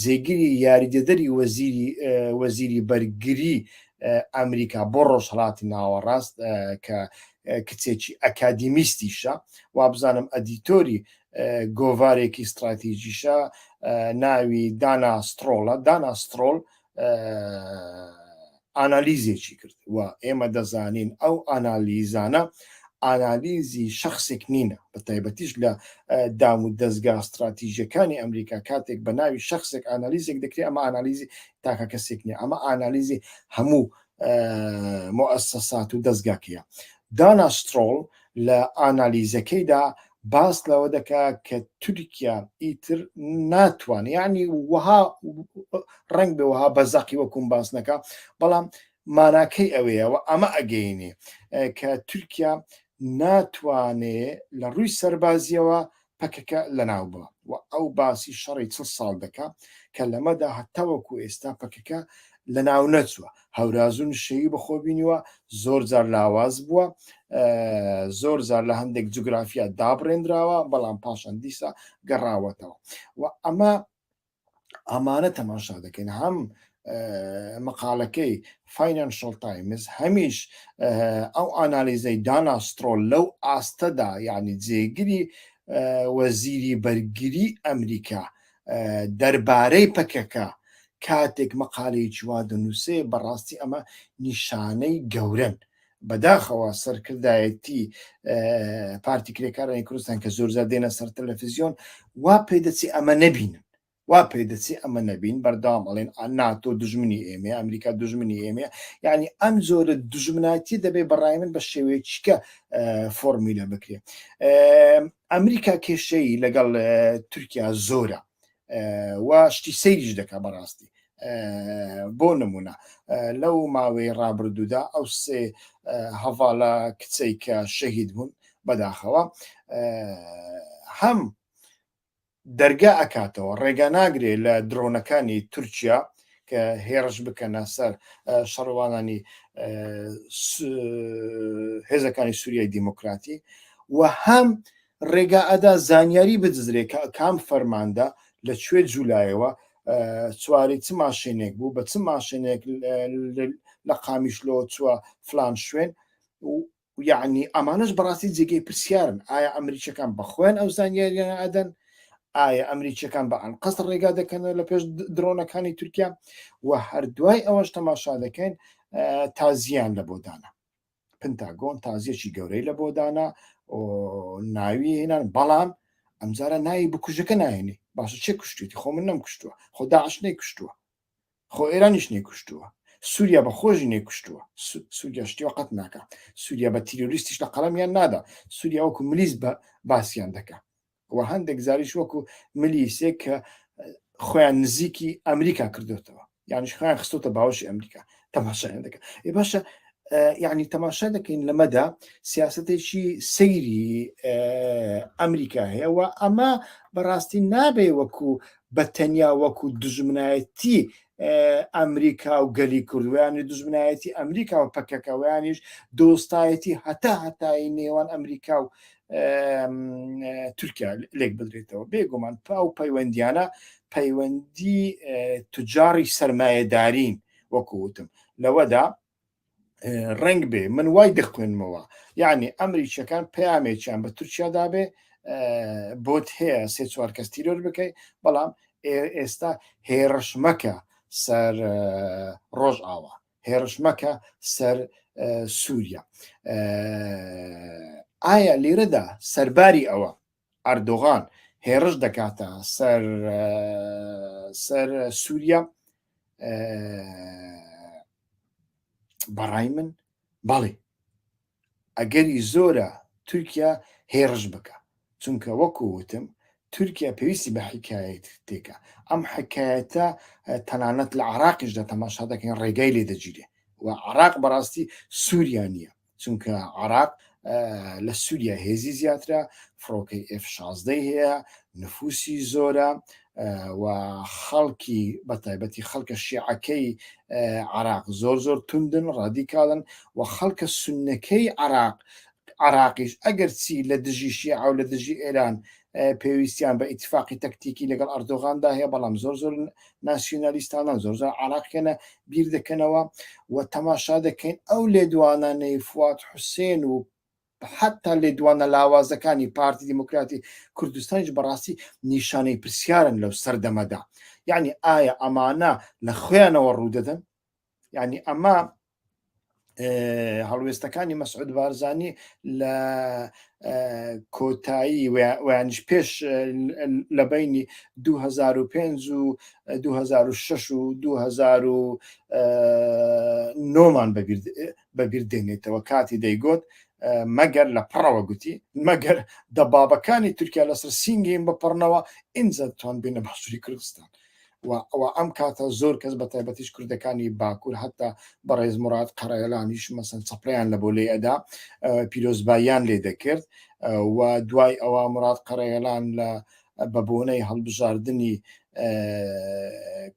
جێگیری یاریدەدەری وەزیری بەرگری ئەمریکا بۆ ڕۆژهەڵاتی ناوەڕاست کە کچێکی ئەکادیمیستیشە وابزانم ئەدیتۆری گۆڤارێکی استراتیژیشە ناوی دانا سترۆل ئانالیزێکی کرد و ئێمە دەزانین ئەو ئانالیزانە ئانالیزی شخصێک نینە بە تایبەتیش لە دام و دەستگا استراتیژیەکانی ئەمریکا کاتێک بە ناوی شخصێک ئانالیزێک دەکرێت ئەمە ئانالیزی تاکە کەسێک نییە ئەمە ئانالیزی هەموو مؤسسات و دەستگاکەیە دانا سترۆل لە ئانالیزەکەیدا باس لەوە دەکا کە تورکیا ئیتر ناتوانێت یعنی وەها ڕنگ بێ وەها بەزەقی وەکوم باس نەکە بەڵام ماناکەی ئەوەیەوە ئەمە ئەگەینێ کە تورکیا ناتوانێت لە ڕووی سەربازیەوە پەکەکە لەناو بڵە و ئەو باسی شەڕی 40 ساڵ دەکا کە لەمەدا هەتاوەکو ئێستا پەکەکە لەناو نەچووە هەورازون شەیی بەخۆبینیوە زۆر جار لاواز بووە زۆر جار لە هەندێک جوگرافیا دابڕێنراوە بەڵام پاشان دیسا گەڕاوەتەوە و ئەمانە تەماشا دەکەین هەم مقالەکەی فاینانشل تایمز هەمیش ئەو ئانالیزەی داناسترۆل لەو ئاستەدا یعنی جێگیری وەزیری بەرگری ئەمریکا دەربارەی پەکەکە کاتێک مەقالەیەکی وا دەنووسێ بەڕاستی ئەمە نیشانەی گەورن بەداخەوە سەرکردایەتی پارتی کرێکارانی کوردستان کە زۆرجار دێنە سەر تەلەڤیزیۆن وا پێ دەچێ ئەمە نەبینن وا پێ دەچێ ئەمە نەبین بەردەوام ئەڵێن ناتۆ دژمنی ئێمە ئەمریکا دژمنی ئێمە یعنی ئەم زۆرە دژمناتی دەبێ بەڕای من بە شێوەیەکیکە فۆرمیلە بکرێ ئەمریکا کێشەی لەگەڵ تورکیا زۆرە و شتی سەیریش دەکا بەڕاستی بۆ نمونە لەو ماوەی ڕابردوودا ئەو سێ هەڤاڵە کچەی کە شەهید بوون بەداخەوە هەم دەرگا ئەکاتەوە ڕێگا ناگرێت لە درۆنەکانی تورکیا کە هێرش بکەنە سەر شەڕوانانی هێزەکانی سووریای دیموکراتی و هەم ڕێگا ئەدا زانیاری بدزرێت کام فەرماندا لەکوێ جوولایەوە چواری چ ماشێنێک بوو بە چ ماشێنێک لە قامیشلۆ چووە فلان شوێن یعنی ئەمانش بەڕاستی جێگەی پرسیارن ئایا ئەمریکیەکان بەخۆیان ئەو زانیاریانە ئەدەن ئایا ئەمریکیەکان بە ئەنقەست ڕێگا دەکەنەوە لە پێش درۆنەکانی تورکیا و هەردوای ئەوەش تەماشا دەکەین تازیان لە بۆدانە پنتاگۆن تازیەکی گەورەی لە بۆدانە ناوی هێنان بەڵام ئەمجارە ناوی بکوژەکە ناهێنی باشە چێ کوشتێتی خۆ من نەمکوشتووە خۆ داعش نەیکوشتووە خۆ ئێرانیش نێکوشتووە سووریا بە خۆشی نێکوشتووە سووریا شتی وقت ناکە سووریا بە تیرۆریستیش لە قەڵەمیان نادا سووریا وەکو ملیس بە باسییان دەکە و هەندێک زاریش وەکو ملیسێک کە خۆیان نزیکی ئەمریکا کردوێتەوە یانیش خۆیان خستۆتە باوەشی ئەمریکا تەماشایان دەکە باشە یعنی تەماشا دەکەین لەمەدا سیاسەتێکی سەیری ئەمریکا هەیە و ئەمە بەڕاستی نابێ وەکو بە تەنیا وەکو دژمنایەتی ئەمریکا و گەلی کوردویانی دژمنایەتی ئەمریکا و پەکەکەوەیانیش دۆستایەتی هەتای نێوان ئەمریکا و تورکیا لێک بدرێتەوە بێگومان پاو پەیوەندیانە پەیوەندی توجاری سەرمایەدارین وەکووتم لەوەدا ڕنگ بێ من وای دەخوێنمەوە یعنی ئەمریکیەکان پەیامێکیان بە تورکیا دابێ بۆت هەیە سێ چوار کەس تیرۆر بکەیت بەڵام ئێستا هێرش مەکە سەر ڕۆژ ئاوا هێرش مەکە سەر سووریا ئایا لێرەدا سەرباری ئەوە ئەردۆغان هێرش دەکاتە سەر سووریا بەڕای من بەڵێ ئەگەری زۆرە تورکیا هێرش بکە چونکە وەکووتم تورکیا پێویستی بە حکایەت تێکە ئەم حکایەتە تەنانەت لە عراقیشدا تەماشا دەکەین ڕێگای لێ دەگیرێ و عراق بەڕاستی سووریا نییە چونکە عراق لە سووریا هێزی زیاترە فڕۆکەی F-16 هەیە نفوسی زۆرە و خەڵکی بەتایبەتی خەڵکە شیعەکەی عراق زۆر توندن ڕادیکاڵن و خەڵکە سوننەکەی عراقیش ئەگەر چی لە دژی شیعە و لە دژی ئێران پێویستیان بە ئیتفاقی تەکتیکی لەگەڵ ئەردۆغاندا هەیە بەڵام زۆر ناسیۆنالیستانە زۆر عراقیانە بیر دەکەنەوە و تەماشا دەکەین ئەو لێدوانانەی فواد حوسێن و حتا لێدوانە لاوازەکانی پارتی دیموکراتی کوردستانیش بەڕاستی نیشانەی پرسیارن لەو سەردەمەدا یعنی ئایا ئەمانە لە خۆیانەوە ڕوودەدەن یعنی ئەمە هەڵوێستەکانی مەسعود بارزانی لە کۆتایی ویانش پێش لە بینی 2005 و 2006 و 2009مان بەبیر دێنێتەوە کاتی دەیگوت مەگەر لە پڕەوە گوتی مەگەر دەبابەکانی تورکیا لەسەر سینگین بپڕنەوە ئینجا توان بینە باشووری کوردستان و ئەم کاتە زۆر کەس بە تایبەتیش کوردەکانی باکوور حتا بەڕێز موراد قەرەیەلانیش مەسەن چەپڕیان لە بۆ لێ ئەدا پیرۆزباییان لێ دەکرد و دوای ئەوە موراد قەرەیەلان لە بەبوونەی هەڵبژاردننی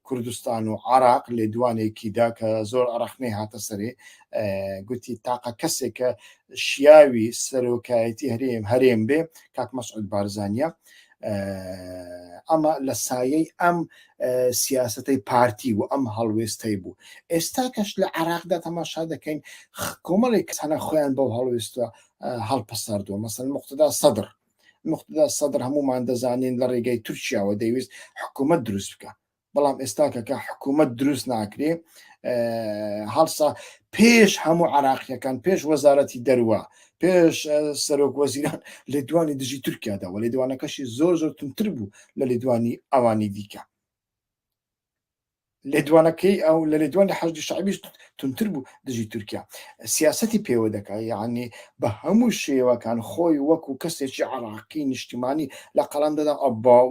کوردستان و عراق لێدوانێکیدا کە زۆر ئەرەخنەی هاتە سەرێ گوتی تاقە کەسێک کە شیاوی سەرۆکایەتی هەرێم بێ کاک مەسعود بارزانیە ئەمە لە سایەی ئەم سیاسەتەی پارتی و ئەم هەڵوێستەی بوو. ئێستا کەش لە عراقدا تەماشا دەکەین کۆمەڵی کەسانە خۆیان بەو هەڵوێستە هەڵپەساردووە. مەسەڵەن مقتدا سەدر هەمومان دەزانین لە ڕێگەی تورکیاوە دەیویست حکوومەت دروست بکە، بەڵام ئێستا کە حکوومەت دروست ناکرێ هەڵسا پێش هەموو عراقیەکان پێش وەزارەتی دەروە پێش سەرۆک وەزیران لێدوانی دژی تورکیادا و لێدوانەکەشی زۆر تونتر بوو لە لێدوانی ئەوانی دیکە. لێدوانەکەی ئەو لە لێدوانی حەشدی شعبیش تونتر بوو دژی تورکیا. سیاسەتی پێوە دەکات، یعنی بە هەموو شێوەکان خۆی وەکو کەسێکی عراقی نیشتیمانی لە قەڵام دەدا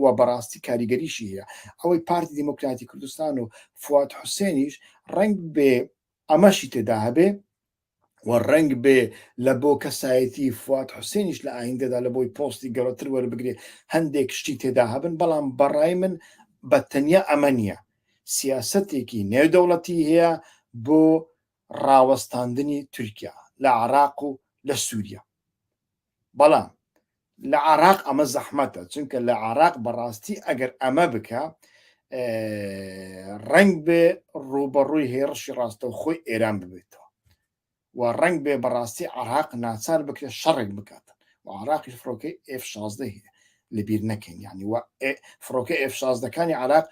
و بەڕاستی کاریگەریشی هەیە. ئەوەی پارتی دیموکراتی کوردستان و فواد حوسێنیش ڕنگ بێ ئەمەشی تێدا هەبێ و ڕنگ بێ لە بۆ کەسایەتی فواد حوسێنیش لە ئایندەدا لە بۆی پۆستی گەورەتر وەربگرێ هەندێک شتی تێدا هەبن، بەڵام بەڕای من بە تەنیا ئەمە نییە. سیاسەتێکی نێودەوڵەتی هەیە بۆ ڕاوەستاندنی تورکیا لە عراق و لە سووریا. بەڵام لە عراق ئەمە زەحمەتە، چونکە لە عراق بەڕاستی ئەگەر ئەمە بکە ڕنگ بێ ڕوبەڕووی هێرشی ڕاستە و خۆی ئێران ببێتەوە و ڕنگ بێ بەڕاستی عراق ناچار بکرێت شەڕێک بکاتن و عراقی فڕۆکەی F16 هەیە لەبیر نەکەین، یعنی فڕۆکە F16ەکانی عراق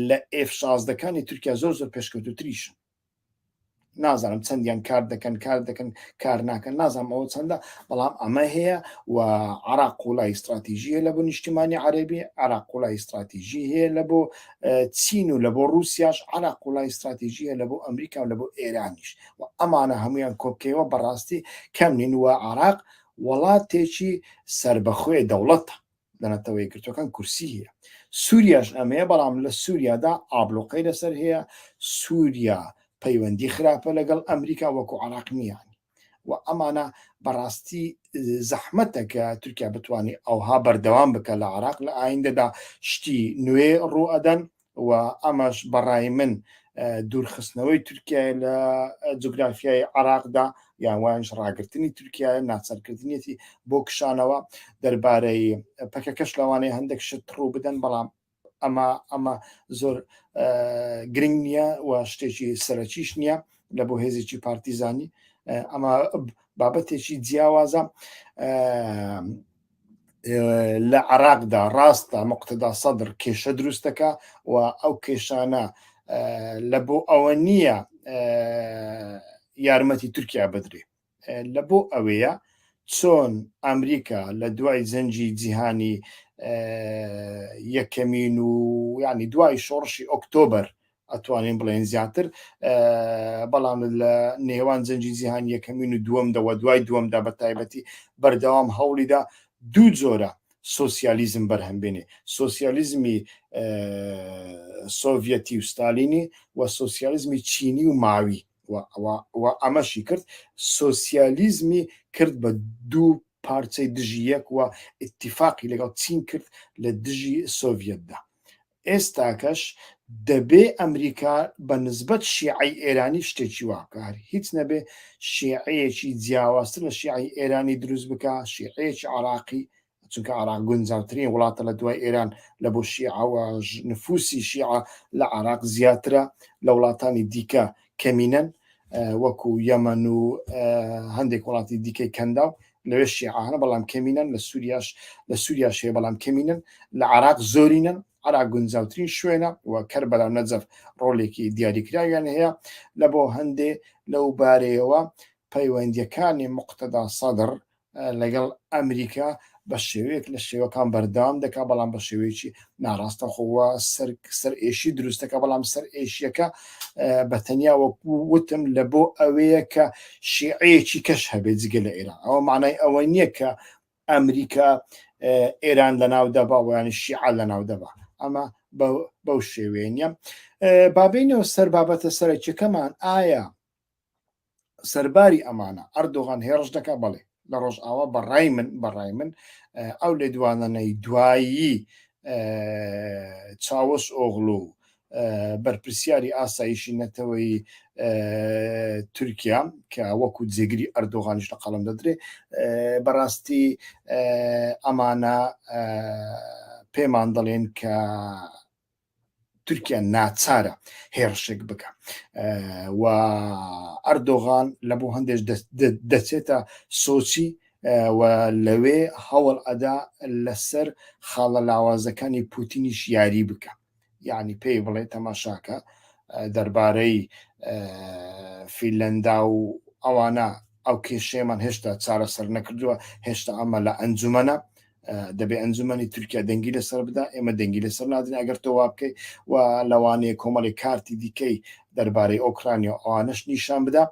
لە F16ەکانی تورکیا زۆر پێشکەوتوتریشن. نازانم چەندیان کار دەکەن کار ناکەن، نازانم ئەوە چەندە، بەڵام ئەمە هەیە و عراق وڵای استراتیژیە لە بۆ نیشتیمانی عەرەبی، عراق وڵای استراتیژی هەیە لە بۆ چین و لە بۆ رووسیاش، عراق وڵای استراتیژیە لە بۆ ئەمریکا و لە بۆ ئێرانیش و ئەمانە هەمویان کۆبکەوە بەڕاستی کەم نین و عراق وڵاتێکی سربەخۆی دەوڵەتە لەنەتەوە یەکگرتوەکان کورسی هەیە. سووریاش ئەمەیە، بەڵام لە سووریادا ئابلۆقەی لەسەر هەیە. سووریا پەیوەندی خراپە لەگەڵ ئەمریکا وەکو عراق نییانی و ئەمانە بەڕاستی زەحمەتە کە تورکیا بتوانێت ئەوها بەردەوام بکە لە عراق لە ئایندەدا شتی نوێ ڕوو ئەدەن و ئەمەش بەڕای من دوورخستنەوەی تورکیا لە جوگرافیای عراقدا یان وانش ڕاگررتنی تورکیا ناچارکردنیەتی بۆ کشانەوە دەربارەی پەکەکەش لەوانەیە هەندێک شت ڕوو بدەن، بەڵام ئەمە زۆر گرنگ نییە و شتێکی سەرەکیش نییە لە بۆ هێزێکی پارتیزانی. ئەمە بابەتێکی جیاوازە. لە عراقدا ڕاستە مقتدا سەدر کێشە دروستەکە و ئەو کێشانە لە بۆ ئەوە نییە یارمەتی تورکیا بدرێ، لە بۆ ئەوەیە چۆن ئەمریکا لە دوای جەنگی جیهانی یەکەمین و ینی دوای شۆڕشی ئۆکتۆبەر ئەتوانین بڵێن زیاتر، بەڵام لە نێوان جەنگی جیهانی یەکەمین و دووەمدەوە دوای دووەمدا بە تایبەتی بەردەوام هەوڵیدا دوو جۆرە سۆسیالیزم بەرهەمبێنێ، سۆسیالیزمی سۆڤەتی و ستالینی و سۆسیالیزمی چینی و ماوی و ئەمەشی کرد سۆسیالیزمی کرد بە دوو پارچەی دژی یەک و ئیتیفاقی لەگەڵ چین کرد لە دژی سۆڤەتدا. ئێستاکەش دەبێ ئەمریکا بە نسبەت شیعی ئێرانی شتێکی واکار هیچ نەبێ شیعەیەکی جیاوازتر لە شیعی ئێرانی دروست بکە، شیعەیەکی عراقی، چونکە عراق گونجاوترین وڵاتە لە دوای ئێران لە بۆ شیعەوە نفوسی شیعە لە عراق زیاترە لە وڵاتانی دیکە کەمینەن وەکو یەمەن و هەندێک وڵاتی دیکەی کەنداو لەوێ شیعانە، بەڵام کەمینەن لە سووریاش هەیە بەڵام کەمینەن، لە عراق زۆرینەن، عراق گونجاوترین شوێنە و کەربەلا و نەجەف ڕۆڵێکی دیاریکراویان هەیە لە بۆ هەندێ لەو بارەیەوە پەیوەندیەکانی مقتدا سەدر لەگەڵ ئەمریکا بە شێوەیەک لە شێوەکان بەردەوام دەکات، بەڵام بە شێوەیەکی ناڕاستە خۆوە سەر ئێشی دروستەکە، بەڵام سەر ئێشیەکە بە تەنیا وەکو وتم لە بۆ ئەوەیە کە شیعەیەکی کەش هەبێت جگە لە ئێران. ئەوە معنای ئەوە نییە کە ئەمریکا ئێران لە ناو دەبا و ینی شیعە لە ناو دەبا، ئەمە بەو شێوەیە نیە. بابینەوە سەر بابەتە سەرەکیەکەمان ئایا سەرباری ئەمانە ئەردۆغان هێرش دەکا؟ بەڵێ لە ڕۆژ ئاوا بەڕای من ئەو لێدوانەی دوایی چاوەش ئۆغڵو بەرپرسیاری ئاسایشی نەتەوەی تورکیا کە وەکو جێگری ئەردۆغانیش لە قەڵم دەدرێ، بەڕاستی ئەمانە پێمان دەڵێن کە تورکیا ناچارە هێرشێک بکە و ئەردۆغان لە بۆ هەندێک دەچێتە سۆچی و لەوێ هەوڵ ئەدا لەسەر خاڵە لاوازەکانی پوتینیش یاری بکە یعنی پێی بڵێ تەماشاکە دەربارەی فیلەندا و ئەوانە ئەو کێشەیەمان هێشتا چارەسەر نەکردووە هێشتا ئەمە لە ئەنجومەنە دەبێ ئەنجومەنی تورکیا دەنگی لەسەر بدا ئێمە دەنگی لەسەر نادن ئەگەر تۆ وا بکەی و لەوانەیە کۆمەڵی کارتی دیکەی دەربارەی ئۆکرانیا ئەوانش نیشان بدا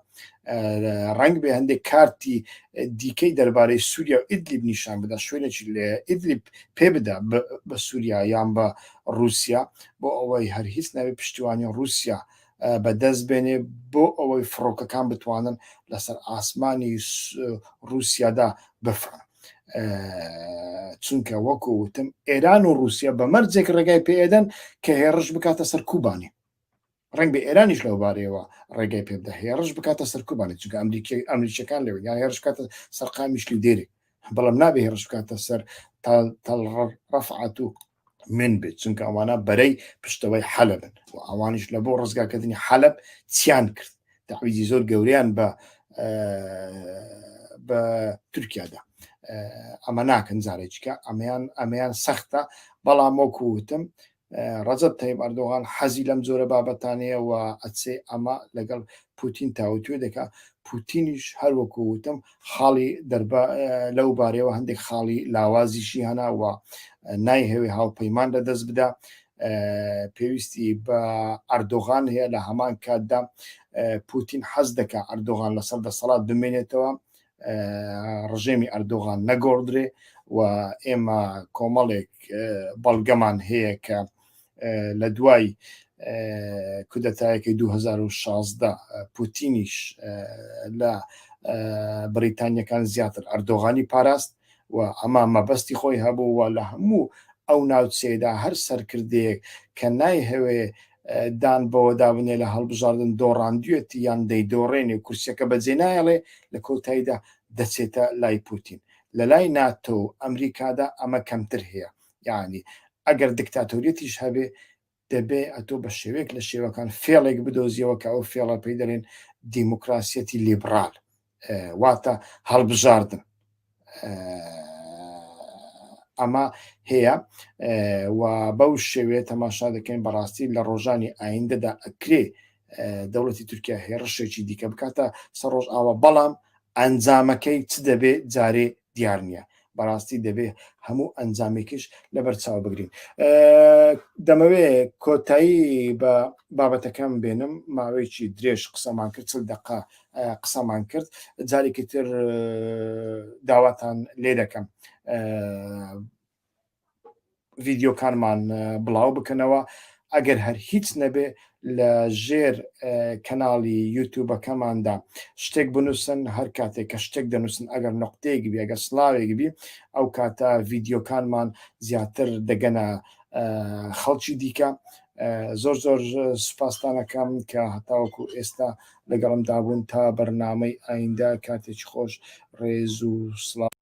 ڕنگ بێ هەندێک کارتی دیکەی دەربارەی سووریا و ئیدلیب نیشان بدا شوێنێکی لێ ئیدلیب پێ بدا بە سووریا یان بە رووسیا بۆ ئەوەی هەر هیچ ناوێ پشتیوانی رووسیا بەدەست بێنێ بۆ ئەوەی فڕۆکەکان بتوانن لەسەر ئاسمانی رووسیادا بفرن چونکە وەکو وتم ئێران و رووسیا بە مەرجێک ڕێگای پێدەن کە هێڕش بکاتە سەر کوبانی ڕنگ بە ئێرانیش لەو بارەوە ڕێگای پێ بدە هێڕش بکاتە سەر کوبانی چونکە ئەمریکیەکان لەوێ یان هێرش کاتە سەر قامیشلی دێرێ بەڵام نابێ هێڕش بکاتە سەر ڕەفعەت و من بێت چونکە ئەوانە بەرەی پشتەوەی حەلەبن و ئەوانیش لە بۆ ڕزگاکردنی حەلەب چیان کرد داویدی زۆر گەوریان بە تورکیادا ئەمە ناکەن جارێکیکە ئەمەیان سەختە بەڵام وەکووتم ڕەجەب تایب ئەردۆغان حەزی لەم جۆرە بابەتانەیە و ئەچێ ئەمە لەگەڵ پوتین تاوتوێ دەکا پوتینیش هەروەکووتم خاڵی لەو بارەوە هەندێک خاڵی لاوازیشی هەناوە نایهەوێ هاوپەیمان لە دەست بدا پێویستی بە ئەردۆغان هەیە لە هەمان کاتدا پوتین حەز دەکا ئەردۆغان لەسەر دەسەڵات بمێنێتەوە ڕژێمی ئەردۆغان نەگۆڕدرێ و ئێمە کۆمەڵێک بەڵگەمان هەیە کە لە دوای کودەتایەکی 2016 پوتینیش لە بریتانیەکان زیاتر ئەردۆغانی پاراست و ئەمە مەبەستی خۆی هەبوو و لە هەموو ئەو ناوچێدا هەر سەرکردەیەک کە نایهەوێ دان بەوە دابنێ لە هەڵبژاردن دۆڕاندوێتی یان دەیدۆڕێنێ کورسەکە بەجێ نایڵێ لە کۆتاییدا دەچێتە لای پوتین لە لای ناتۆ ئەمریکادا ئەمە کەمتر هەیە یعنی ئەگەر دکتاتۆریەتیش هەبێ دەبێ ئەتۆ بە شێوەیەک لە شێوەکان فێڵێک بدۆزیەوە کە ئەو فێڵە پێی دەڵێن دیموکراسیەتی لیبرال واتە هەڵبژاردن ئەمە هەیە و بەو شێوێ تەماشا دەکەین بەڕاستی لە ڕۆژانی ئایندەدا ئەکرێ دەوڵەتی تورکیا هێڕشێکی دیکە بکاتە سەر ڕۆژ ئاوە بەڵام ئەنجامەکەی چ دەبێ جارێ دیار نییە بەڕاستی دەبێ هەموو ئەنجامێکیش لە بەرچاو بگرین دەمەوێ کۆتایی بە بابەتەکەم بێنم ماوەیەکی درێژ قسەمان کرد چل دقا قسەمان کرد جارێکی تر داواتان لێ دەکەم ڤیددیۆکانمان بڵاو بکەنەوە ئەگەر هەر هیچ نەبێ لە ژێر کەناڵی یوتیوبەکەماندا شتێک بنووسن هەر کاتێک کە شتێک دەنووسن ئەگەر نقطەیەک بی ئەگەر سلااوێک بی ئەو کاتە ڤیددیۆکانمان زیاتر دەگەنە خەڵکی دیکە زۆر زۆر سوپاسدانەکەم کە هەتاوەکو ئێستا لەگەڵم دابوون تا بەرنامەی ئایندە کاتێکی خۆش ڕێز و سڵاو